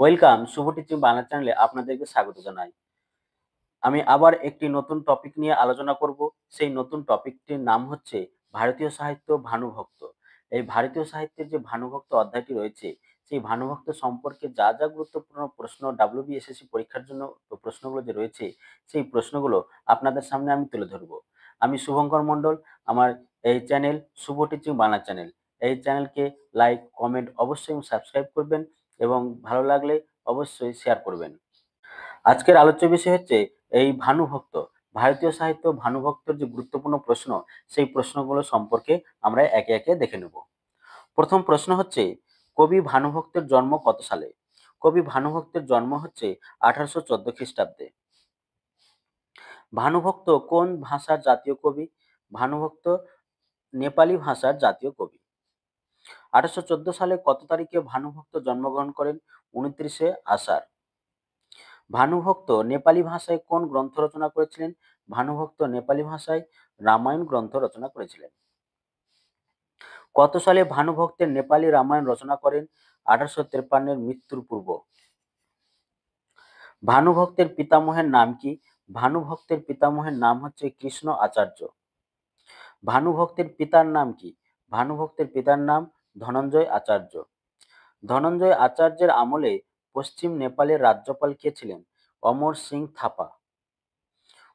Welcome শুভ teaching Bangla চ্যানেলে আপনাদেরকে স্বাগত জানাই। আমি আবার একটি নতুন টপিক নিয়ে আলোচনা করব। সেই নতুন টপিকটির নাম হচ্ছে ভারতীয় সাহিত্য ভানুভক্ত। এই ভারতীয় সাহিত্যের যে ভানুভক্ত অধ্যায়টি রয়েছে, সেই ভানুভক্ত সম্পর্কে যা যা গুরুত্বপূর্ণ প্রশ্ন WBSSC পরীক্ষার জন্য প্রশ্নগুলো যে রয়েছে, সেই প্রশ্নগুলো আপনাদের সামনে আমি তুলে ধরব। আমি শুভঙ্কর মণ্ডল, আমার এই চ্যানেল শুভ টিচিং বাংলা চ্যানেল। এই চ্যানেলকে লাইক, কমেন্ট অবশ্যই সাবস্ক্রাইব করবেন এবং ভালো লাগলে অবশ্যই শেয়ার করবেন। আজকের আলোচ্য বিষয় হচ্ছে এই ভানুভক্ত। ভারতীয় সাহিত্য ভানুভক্তর যে গুরুত্বপূর্ণ প্রশ্ন, সেই প্রশ্নগুলো সম্পর্কে আমরা একে একে দেখে নেব। প্রথম প্রশ্ন হচ্ছে, কবি ভানুভক্তের জন্ম কত সালে? কবি ভানুভক্তের জন্ম হচ্ছে 1814 খ্রিস্টাব্দে। ভানুভক্ত কোন ভাষার জাতীয় কবি? ভানুভক্ত নেপালি ভাষার জাতীয় কবি। 1814 সালে কত তারিখে ভানুভক্ত জন্মগ্রহণ করেন? 29শে আষাঢ়। ভানুভক্ত নেপালি ভাষায় কোন গ্রন্থ রচনা করেছিলেন? ভানুভক্ত নেপালি ভাষায় রামায়ণ গ্রন্থ রচনা করেছিলেন। কত সালে ভানুভক্তের নেপালি রামায়ণ রচনা করেন? 1853 মৃত্যুর পূর্ব। ভানুভক্তের পিতামহের নাম কি? ভানুভক্তের পিতামহের নাম হচ্ছে কৃষ্ণ আচার্য। ভানুভক্তের পিতার নাম কি? ভানুভক্তের পিতার নাম ধনঞ্জয় আচার্য। ধনঞ্জয় আচার্যের আমলে পশ্চিম নেপালের রাজ্যপাল কে ছিলেন? অমর সিং থাপা।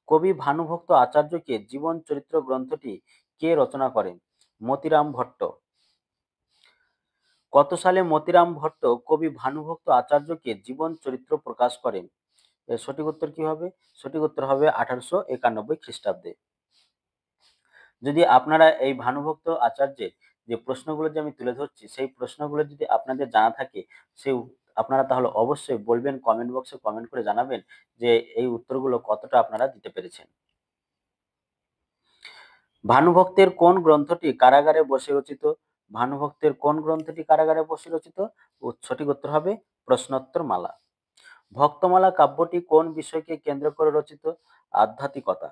কবি ভানুভক্ত আচার্যকে জীবন চরিত্র গ্রন্থটি কে রচনা করেন? মতিরাম ভট্ট। কত সালে মতিরাম ভট্ট কবি ভানুভক্ত আচার্যকে জীবন চরিত্র প্রকাশ করেন? এর সঠিক উত্তর কি হবে? সঠিক উত্তর হবে 1891 খ্রিস্টাব্দে। যদি আপনারা এই ভানুভক্ত আচার্যের যে প্রশ্নগুলো যে আমি তুলে ধরছি, সেই প্রশ্নগুলো যদি আপনাদের জানা থাকে, সেই আপনারা তাহলে অবশ্যই বলবেন, কমেন্ট বক্সে কমেন্ট করে জানাবেন যে এই উত্তরগুলো কতটা আপনারা দিতে পেরেছেন। ভানুভক্তের কোন গ্রন্থটি কারাগারে বসে রচিত? ভানুভক্তের কোন গ্রন্থটি কারাগারে বসে রচিত? সঠিক উত্তর হবে প্রশ্নোত্তর মালা। ভক্তমালা কাব্যটি কোন বিষয়কে কেন্দ্র করে রচিত? আধ্যাত্মিকতা।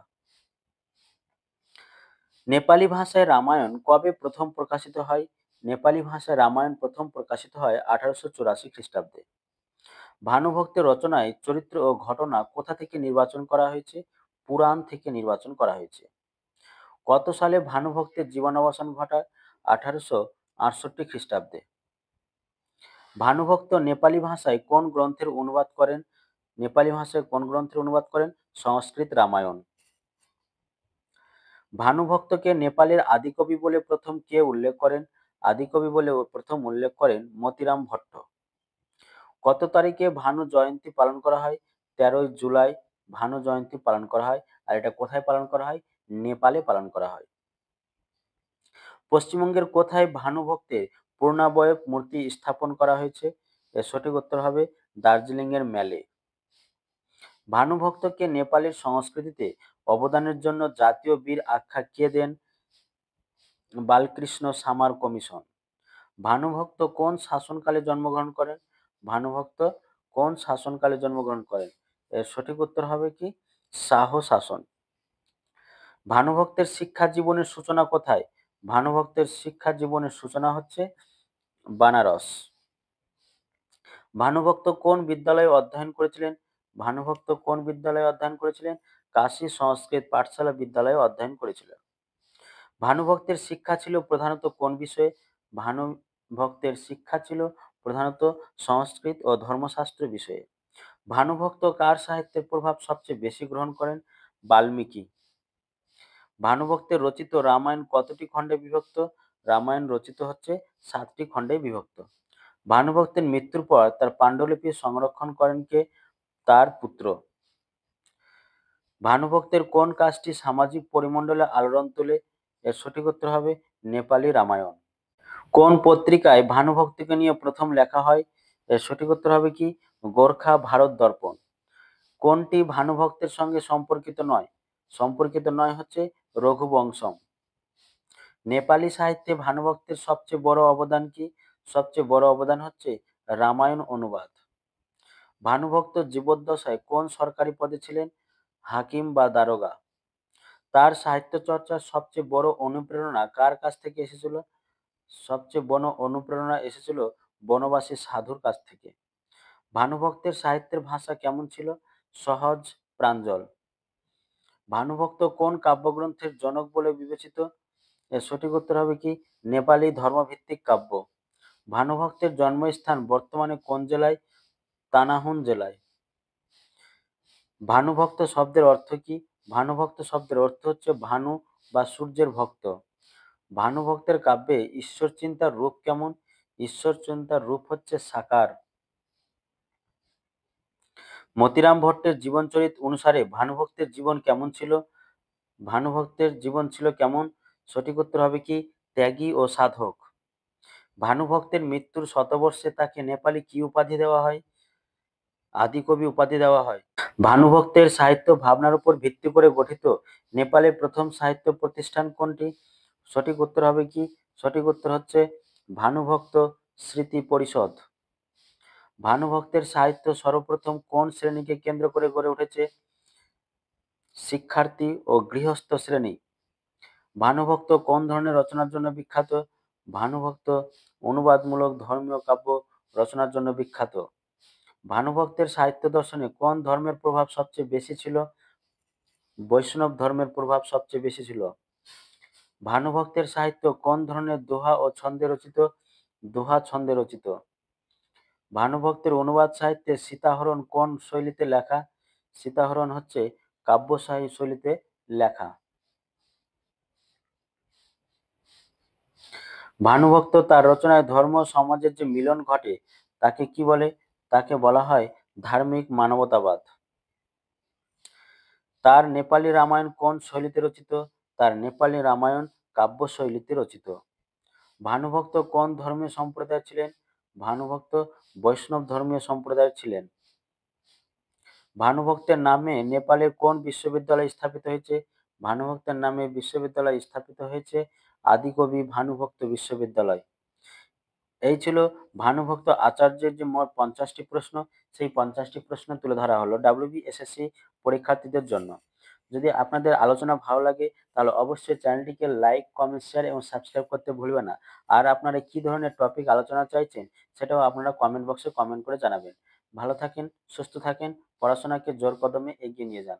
নেপালি ভাষায় রামায়ণ কবে প্রথম প্রকাশিত হয়? নেপালি ভাষায় রামায়ণ প্রথম প্রকাশিত হয় 1884 খ্রিস্টাব্দে। ভানুভক্তের রচনায় চরিত্র ও ঘটনা কোথা থেকে নির্বাচন করা হয়েছে? পুরাণ থেকে নির্বাচন করা হয়েছে। কত সালে ভানুভক্তের জীবনাবসান ঘটায়? 1868 খ্রিস্টাব্দে। ভানুভক্ত নেপালি ভাষায় কোন গ্রন্থের অনুবাদ করেন? নেপালি ভাষায় কোন গ্রন্থের অনুবাদ করেন? সংস্কৃত রামায়ণ। ভানুভক্তকে নেপালের আদিকবি বলে প্রথম কে উল্লেখ করেন? আদিকবি বলে প্রথম উল্লেখ করেন মতিরাম ভট্ট। কত তারিখে ভানু জয়ন্তী পালন করা হয়? 13 জুলাই ভানু জয়ন্তী পালন করা হয়। আর এটা কোথায় পালন করা হয়? নেপালে পালন করা হয়। পশ্চিমবঙ্গের কোথায় ভানুভক্তের পূর্ণাবয়ব মূর্তি স্থাপন করা হয়েছে? এর সঠিক উত্তর হবে দার্জিলিং এর ম্যালে। ভানুভক্তকে নেপালের সংস্কৃতিতে অবদানের জন্য জাতীয় বীর আখ্যা কে দেন? বালকৃষ্ণ সামার কমিশন। ভানুভক্ত কোন শাসনকালে জন্মগ্রহণ করেন? ভানুভক্ত কোন শাসনকালে জন্মগ্রহণ করেন? এর সঠিক উত্তর হবে কি? শাহ শাসন। ভানুভক্তের শিক্ষা জীবনের সূচনা কোথায়? ভানুভক্তের শিক্ষা জীবনের সূচনা হচ্ছে বানারস। ভানুভক্ত কোন বিদ্যালয়ে অধ্যয়ন করেছিলেন? ভানুভক্ত কোন বিদ্যালয়ে অধ্যয়ন করেছিলেন? কাশী সংস্কৃত পাঠশালা বিদ্যালয়ে অধ্যয়ন করেছিলেন। ভানুভক্তের শিক্ষা ছিল প্রধানত কোন বিষয়ে? ভানুভক্তের শিক্ষা ছিল প্রধানত সংস্কৃত ও ধর্মশাস্ত্র বিষয়ে। ভানুভক্ত কার সাহিত্যের প্রভাব সবচেয়ে বেশি গ্রহণ করেন? বাল্মীকি। ভানুভক্তের রচিত রামায়ণ কতটি খণ্ডে বিভক্ত? রামায়ণ রচিত হচ্ছে 7টি খণ্ডে বিভক্ত। ভানুভক্তের মৃত্যুর পর তার পাণ্ডুলিপি সংরক্ষণ করেন কে? তার পুত্র। ভানুভক্তের কোন কাজটি সামাজিক পরিমণ্ডলে আলোড়ন তোলে? এর সঠিক উত্তর হবে নেপালি রামায়ণ। কোন পত্রিকায় ভানুভক্তিকে নিয়ে প্রথম লেখা হয়? এর সঠিক উত্তর হবে কি? গোর্খা ভারত দর্পণ। কোনটি ভানুভক্তের সঙ্গে সম্পর্কিত নয়? সম্পর্কিত নয় হচ্ছে রঘুবংশম। নেপালি সাহিত্যে ভানুভক্তের সবচেয়ে বড় অবদান কি? সবচেয়ে বড় অবদান হচ্ছে রামায়ণ অনুবাদ। ভানুভক্ত জীবদ্দশায় কোন সরকারি পদে ছিলেন? হাকিম বা দারোগা। তার সাহিত্য চর্চার সবচেয়ে বড় অনুপ্রেরণা কার কাছ থেকে এসেছিল? সবচেয়ে বড় অনুপ্রেরণা এসেছিল বনবাসী সাধুর কাছ থেকে। ভানুভক্তের সাহিত্যের ভাষা কেমন ছিল? সহজ, প্রাঞ্জল। ভানুভক্ত কোন কাব্যগ্রন্থের জনক বলে বিবেচিত? এর সঠিক উত্তর হবে কি? নেপালি ধর্মভিত্তিক কাব্য। ভানুভক্তের জন্মস্থান বর্তমানে কোন জেলায়? তানাহুন জেলায়। ভানুভক্ত শব্দের অর্থ কি? ভানুভক্ত শব্দের অর্থ হচ্ছে ভানু বা সূর্যের ভক্ত। ভানুভক্তের কাব্যে ঈশ্বর চিন্তার রূপ কেমন? ঈশ্বর চিন্তার রূপ হচ্ছে সাকার। মতিরাম ভট্টের জীবনচরিত অনুসারে ভানুভক্তের জীবন কেমন ছিল? ভানুভক্তের জীবন ছিল কেমন? সঠিক উত্তর হবে কি? ত্যাগী ও সাধক। ভানুভক্তের মৃত্যুর শতবর্ষে তাকে নেপালি কি উপাধি দেওয়া হয়? আদিকবি উপাধি দেওয়া হয়। ভানুভক্তের সাহিত্য ভাবনার উপর ভিত্তি করে গঠিত নেপালের প্রথম সাহিত্য প্রতিষ্ঠান কোনটি? সঠিক উত্তর হবে কি? সঠিক উত্তর হচ্ছে ভানুভক্ত স্মৃতি পরিষদ। ভানুভক্তের সাহিত্য সর্বপ্রথম কোন শ্রেণীকে কেন্দ্র করে গড়ে উঠেছে? শিক্ষার্থী ও গৃহস্থ শ্রেণী। ভানুভক্ত কোন ধরনের রচনার জন্য বিখ্যাত? ভানুভক্ত অনুবাদমূলক ধর্মীয় কাব্য রচনার জন্য বিখ্যাত। ভানুভক্তের সাহিত্য দর্শনে কোন ধর্মের প্রভাব সবচেয়ে বেশি ছিল? বৈষ্ণব ধর্মের প্রভাব সবচেয়ে বেশি ছিল। ভানুভক্তের সাহিত্য কোন ধরনের দোহা ও ছন্দে রচিত? দোহা ছন্দে রচিত। ভানুভক্তের অনুবাদ সাহিত্যে সীতাহরণ কোন শৈলীতে লেখা? সীতাহরণ হচ্ছে কাব্যশাহী শৈলীতে লেখা। ভানুভক্ত তার রচনায় ধর্ম ও সমাজের যে মিলন ঘটে তাকে কি বলে? তাকে বলা হয় ধার্মিক মানবতাবাদ। তার নেপালি রামায়ণ কোন শৈলীতে রচিত? তার নেপালি রামায়ণ কাব্য শৈলীতে রচিত। ভানুভক্ত কোন ধর্মীয় সম্প্রদায়ের ছিলেন? ভানুভক্ত বৈষ্ণব ধর্মীয় সম্প্রদায়ের ছিলেন। ভানুভক্তের নামে নেপালের কোন বিশ্ববিদ্যালয় স্থাপিত হয়েছে? ভানুভক্তের নামে বিশ্ববিদ্যালয় স্থাপিত হয়েছে আদিকবি ভানুভক্ত বিশ্ববিদ্যালয়। এই ছিল ভানুভক্ত আচার্যের যে মোট 50টি প্রশ্ন, সেই 50টি প্রশ্ন তুলে ধরা হলো WBSSC পরীক্ষার্থীদের জন্য। যদি আপনাদের আলোচনা ভালো লাগে তাহলে অবশ্যই চ্যানেলটিকে লাইক, কমেন্ট, শেয়ার এবং সাবস্ক্রাইব করতে ভুলবেন না। আর আপনারা কি ধরনের টপিক আলোচনা চাইছেন সেটাও আপনারা কমেন্ট বক্সে কমেন্ট করে জানাবেন। ভালো থাকেন, সুস্থ থাকেন, পড়াশোনাকে জোর কদমে এগিয়ে নিয়ে যান।